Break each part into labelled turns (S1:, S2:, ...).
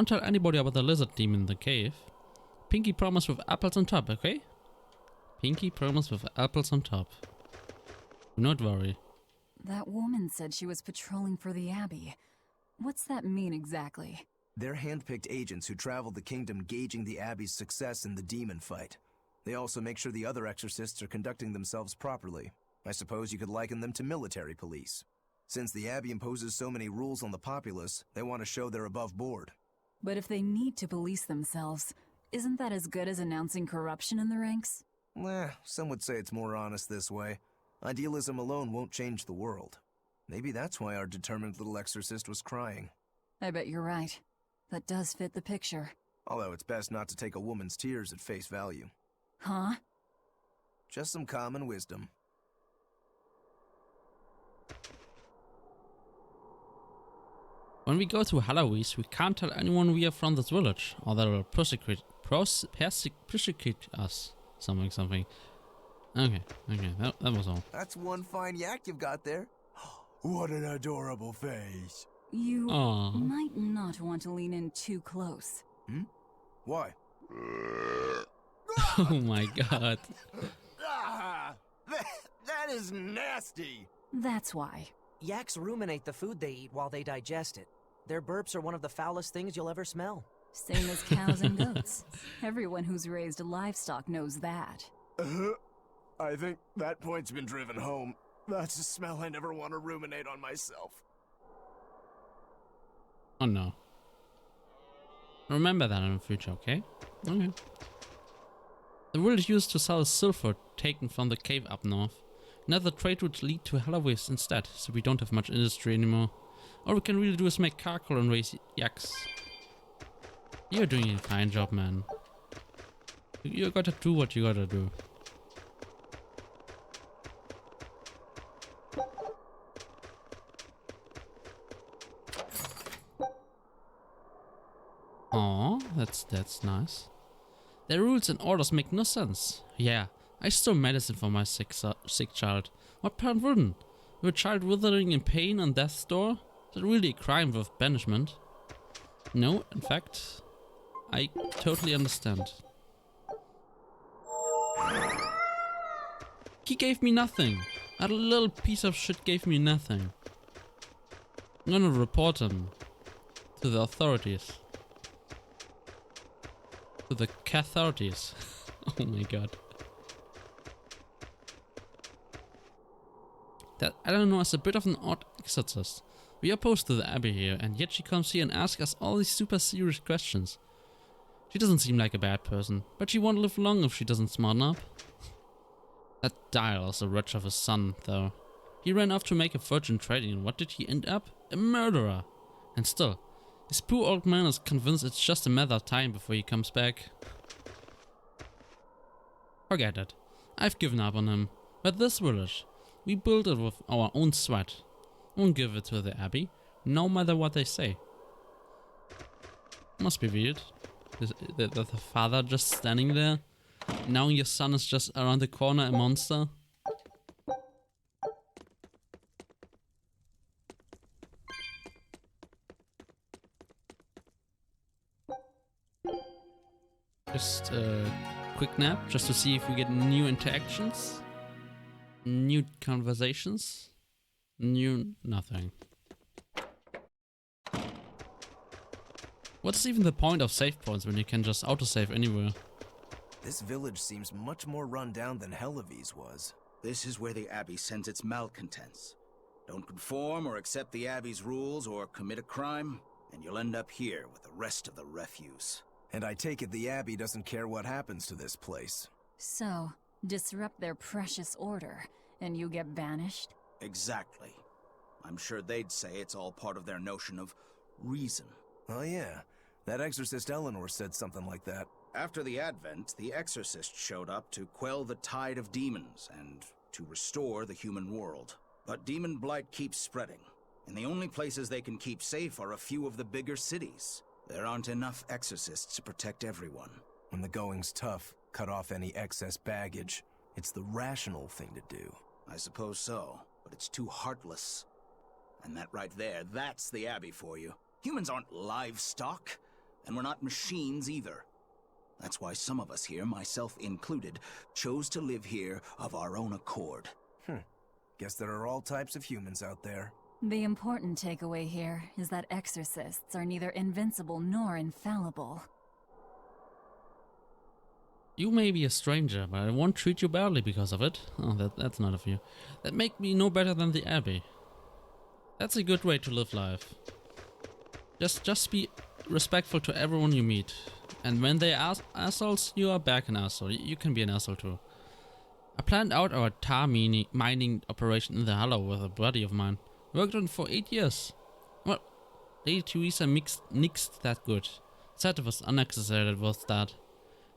S1: don't tell anybody about the lizard demon in the cave. Pinky promise with apples on top, okay? Pinky promise with apples on top. Do not worry.
S2: That woman said she was patrolling for the Abbey. What's that mean exactly?
S3: They're hand-picked agents who travel the kingdom gauging the Abbey's success in the demon fight. They also make sure the other exorcists are conducting themselves properly. I suppose you could liken them to military police. Since the Abbey imposes so many rules on the populace, they want to show they're above board.
S2: But if they need to police themselves, isn't that as good as announcing corruption in the ranks?
S3: Some would say it's more honest this way. Idealism alone won't change the world. Maybe that's why our determined little exorcist was crying.
S2: I bet you're right. That does fit the picture.
S3: Although it's best not to take a woman's tears at face value.
S2: Huh?
S3: Just some common wisdom.
S1: When we go to Halloween, we can't tell anyone we are from this village, or they will persecute us. Something. Okay, that was all.
S3: That's one fine yak you've got there. What an adorable face.
S2: You might not want to lean in too close.
S3: Why?
S1: Oh my god.
S3: That is nasty.
S2: That's why.
S4: Yaks ruminate the food they eat while they digest it. Their burps are one of the foulest things you'll ever smell.
S2: Same as cows and goats. Everyone who's raised livestock knows that.
S3: I think that point's been driven home. That's a smell I never want to ruminate on myself.
S1: Oh no. Remember that in the future, okay? Okay. The village used to sell sulfur taken from the cave up north. Another trade route lead to Halloween instead, so we don't have much industry anymore. All we can really do is make charcoal and raise yaks. You're doing a fine job, man. You gotta do what you gotta do. Aw, that's nice. Their rules and orders make no sense. Yeah, I stole medicine for my sick child. What parent wouldn't? With a child withering in pain on death's door? Is that really a crime worth banishment? No, in fact, I totally understand. He gave me nothing. That little piece of shit gave me nothing. I'm gonna report him to the authorities. To the authorities. Oh my god. That Eleanor is a bit of an odd exorcist. We are opposed to the Abbey here, and yet she comes here and asks us all these super serious questions. She doesn't seem like a bad person, but she won't live long if she doesn't smarten up. That Dial is a wretch of a son, though. He ran off to make a fortune trading, and what did he end up? A murderer! And still, his poor old man is convinced it's just a matter of time before he comes back. Forget it. I've given up on him. But this village, we built it with our own sweat. Won't give it to the Abbey, no matter what they say. Must be weird. The father just standing there, knowing your son is just around the corner a monster. Just a quick nap, just to see if we get new interactions, new conversations, new nothing. What's even the point of save points when you can just autosave anywhere?
S3: This village seems much more run down than Hellevese was.
S5: This is where the Abbey sends its malcontents. Don't conform or accept the Abbey's rules or commit a crime, and you'll end up here with the rest of the refuse.
S3: And I take it the Abbey doesn't care what happens to this place.
S2: So, disrupt their precious order, and you get banished?
S5: Exactly. I'm sure they'd say it's all part of their notion of reason.
S3: Oh yeah, that exorcist Eleanor said something like that.
S5: After the Advent, the exorcist showed up to quell the tide of demons and to restore the human world. But demon blight keeps spreading, and the only places they can keep safe are a few of the bigger cities. There aren't enough exorcists to protect everyone.
S3: When the going's tough, cut off any excess baggage. It's the rational thing to do.
S5: I suppose so, but it's too heartless. And that right there, that's the Abbey for you. Humans aren't livestock. And we're not machines either. That's why some of us here, myself included, chose to live here of our own accord.
S3: Guess there are all types of humans out there.
S2: The important takeaway here is that exorcists are neither invincible nor infallible.
S1: You may be a stranger, but I won't treat you badly because of it. Oh, that's not of you. That make me no better than the Abbey. That's a good way to live life. Just be respectful to everyone you meet. And when they are assholes, you are back an asshole. You can be an asshole too. I planned out our tar mining operation in the Hollow with a buddy of mine. Worked on it for 8 years. Well, Lady Teresa nixed that good. Said it was unnecessary, it was that.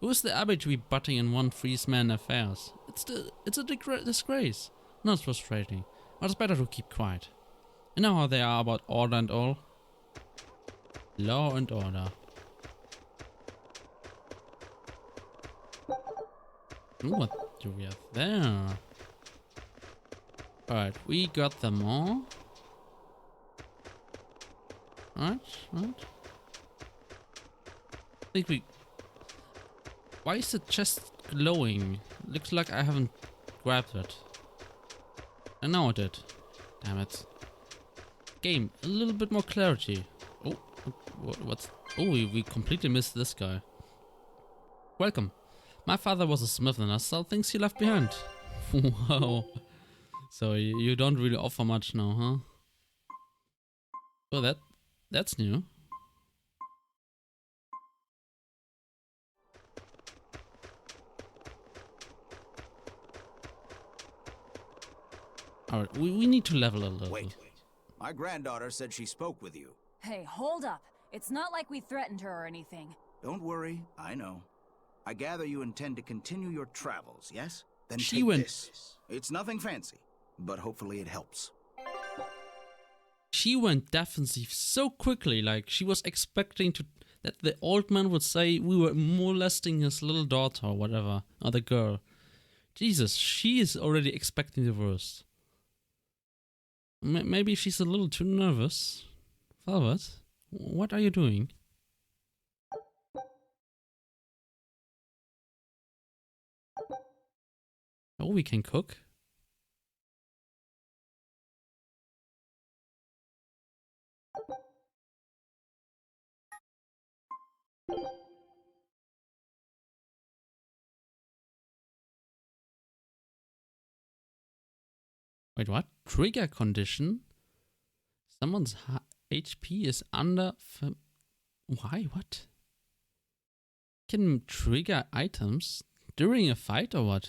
S1: Who's the Abbey to be butting in one freeze-man affairs? It's a disgrace. Not frustrating, but it's better to keep quiet. You know how they are about order and all? Law and order. Ooh, what do we have there? Alright, we got them all. Right. I think we... Why is the chest glowing? Looks like I haven't grabbed it. And now I did. Damn it. Game, a little bit more clarity. Oh, what's... Oh, we completely missed this guy. Welcome. My father was a smith and I sell things he left behind. Wow. So you don't really offer much now, huh? Oh, that's new. Alright, we need to level a little.
S5: Wait. My granddaughter said she spoke with you.
S2: Hey, hold up. It's not like we threatened her or anything.
S5: Don't worry, I know. I gather you intend to continue your travels, yes? Then
S1: She
S5: take
S1: went-
S5: this. It's nothing fancy, but hopefully it helps.
S1: She went defensive so quickly, like she was expecting that the old man would say we were molesting his little daughter or whatever, or the girl. Jesus, she is already expecting the worst. Maybe she's a little too nervous. Velvet, what are you doing? Oh, we can cook. Wait, what? Trigger condition? Someone's HP is under... Why? What? Can trigger items during a fight or what?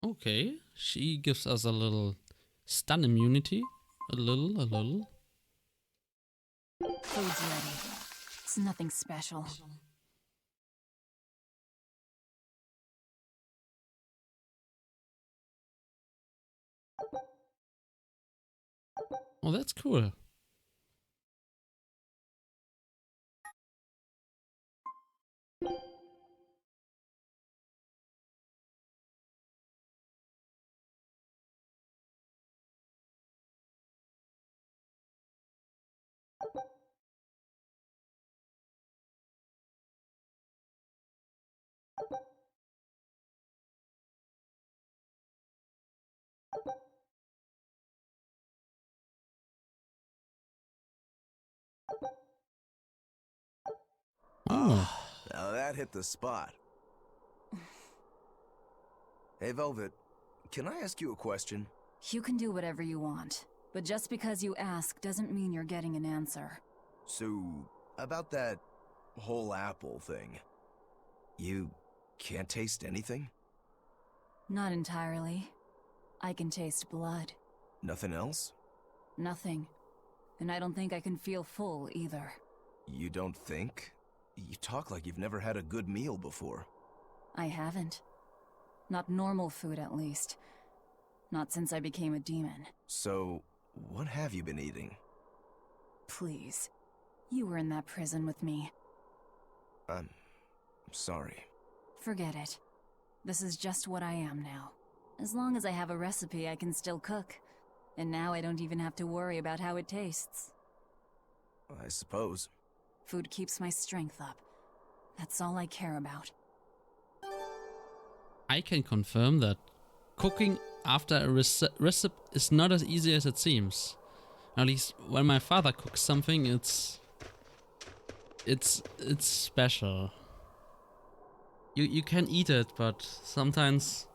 S1: Okay, she gives us a little stun immunity. A little.
S2: Food's ready. It's nothing special.
S1: Oh, that's cool. Oh,
S3: Now that hit the spot. Hey, Velvet, can I ask you a question?
S2: You can do whatever you want, but just because you ask doesn't mean you're getting an answer.
S3: So, about that whole apple thing, you can't taste anything?
S2: Not entirely. I can taste blood.
S3: Nothing else?
S2: Nothing. And I don't think I can feel full either.
S3: You don't think? You talk like you've never had a good meal before.
S2: I haven't. Not normal food, at least. Not since I became a demon.
S3: So, what have you been eating?
S2: please. You were in that prison with me.
S3: I'm sorry.
S2: Forget it. This is just what I am now. As long as I have a recipe, I can still cook. And now I don't even have to worry about how it tastes.
S3: I suppose.
S2: Food keeps my strength up. That's all I care about.
S1: I can confirm that cooking after a recipe is not as easy as it seems. At least when my father cooks something, it's special. You can eat it, but sometimes.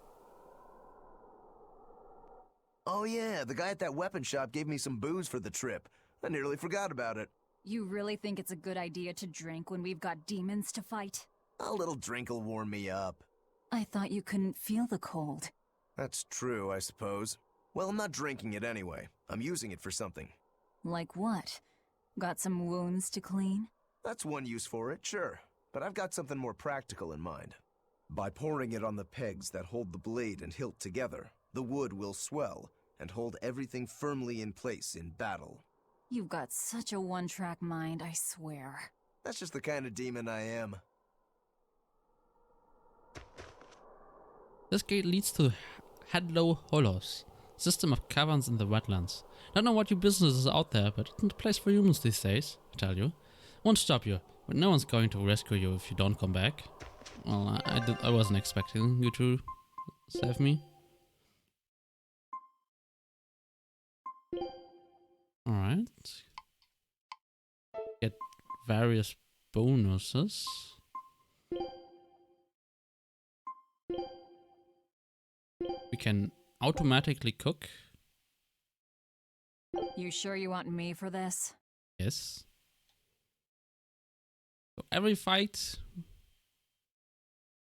S3: Oh yeah, the guy at that weapon shop gave me some booze for the trip. I nearly forgot about it.
S2: You really think it's a good idea to drink when we've got demons to fight?
S3: A little drink'll warm me up.
S2: I thought you couldn't feel the cold.
S3: That's true, I suppose. Well, I'm not drinking it anyway. I'm using it for something.
S2: Like what? Got some wounds to clean?
S3: That's one use for it, sure. But I've got something more practical in mind. By pouring it on the pegs that hold the blade and hilt together, the wood will swell and hold everything firmly in place in battle.
S2: You've got such a one-track mind, I swear.
S3: That's just the kind of demon I am.
S1: This gate leads to Hadlow Hollows, system of caverns in the wetlands. Don't know what your business is out there, but it's not a place for humans these days, I tell you. Won't stop you, but no one's going to rescue you if you don't come back. Well, I wasn't expecting you to save me. Alright. Get various bonuses. We can automatically cook.
S2: You sure you want me for this?
S1: Yes. So every fight.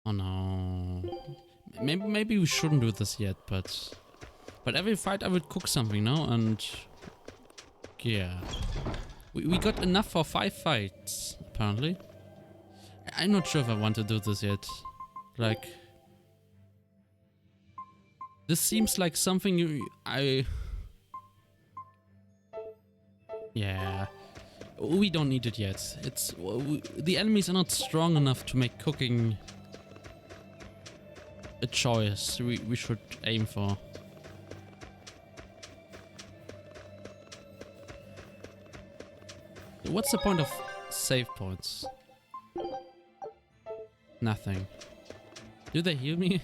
S1: Oh no. Maybe we shouldn't do this yet, but every fight I would cook something now, and yeah. We got enough for 5 fights, apparently. I'm not sure if I want to do this yet. Like, this seems like something yeah. We don't need it yet. The enemies are not strong enough to make cooking a choice we should aim for. What's the point of save points? Nothing. Do they heal me?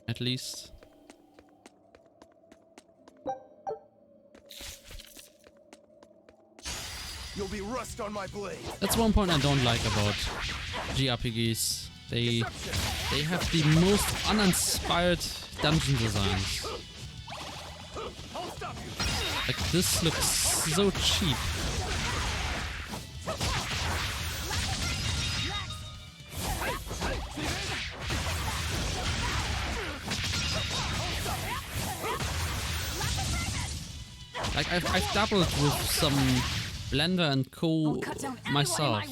S1: At least.
S3: You'll be rust on my blade.
S1: That's one point I don't like about JRPGs. They have the most uninspired dungeon designs. Like, this looks so cheap. Like, I've dabbled with some Blender and Co myself.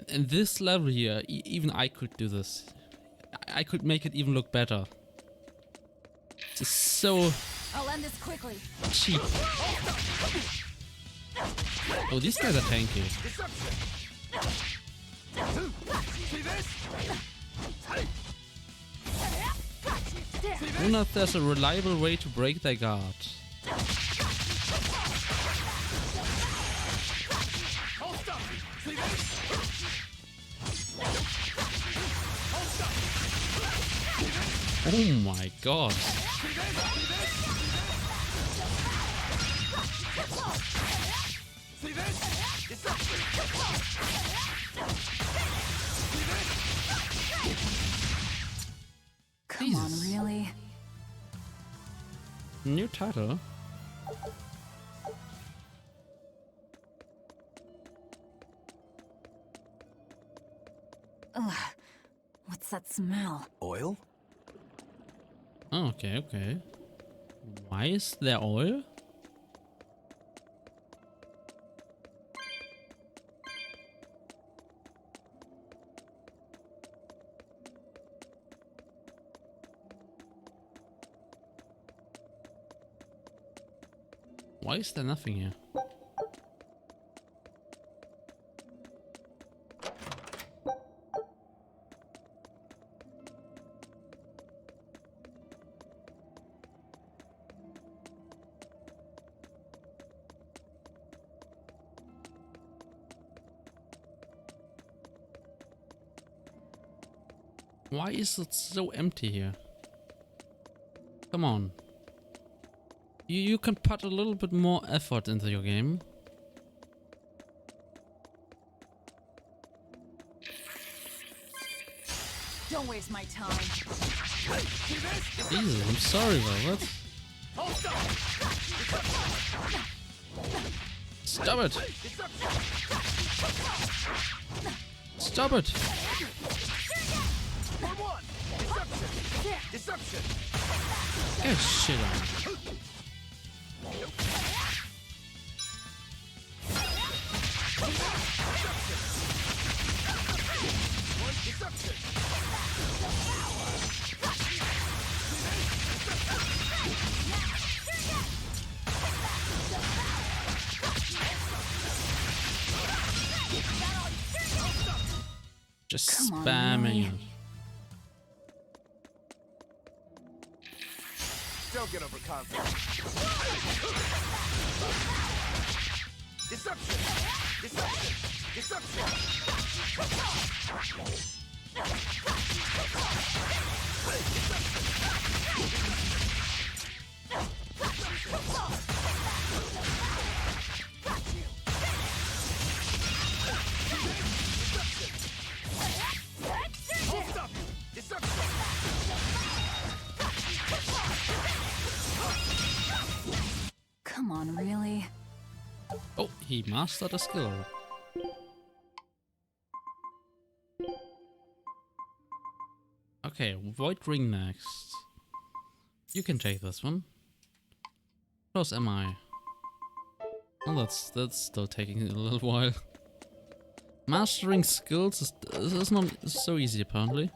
S1: And this level here, even I could do this. I could make it even look better. It's just so
S2: I'll end this quickly.
S1: cheap. Oh, these guys are tanky. I wonder if there's a reliable way to break their guard. Oh my god.
S2: Come on,
S1: Jesus.
S2: really?
S1: New title.
S2: Ugh. What's that smell?
S3: Oil?
S1: Oh, okay. Why is there oil? Why is there nothing here? Why is it so empty here? Come on. You can put a little bit more effort into your game.
S2: Don't waste my time.
S1: Jesus, I'm sorry, Velvet. Stop it! Stop it! Get shit on. Just
S2: Come on,
S1: spamming
S2: really?
S1: it.
S3: Don't get overconfident. Deception! Deception! Deception! I'll stop you! Deception!
S2: Come on, really?
S1: Oh, he mastered a skill. Okay, Void Ring next. You can take this one. How close am I? Oh, that's still taking a little while. Mastering skills is not so easy, apparently.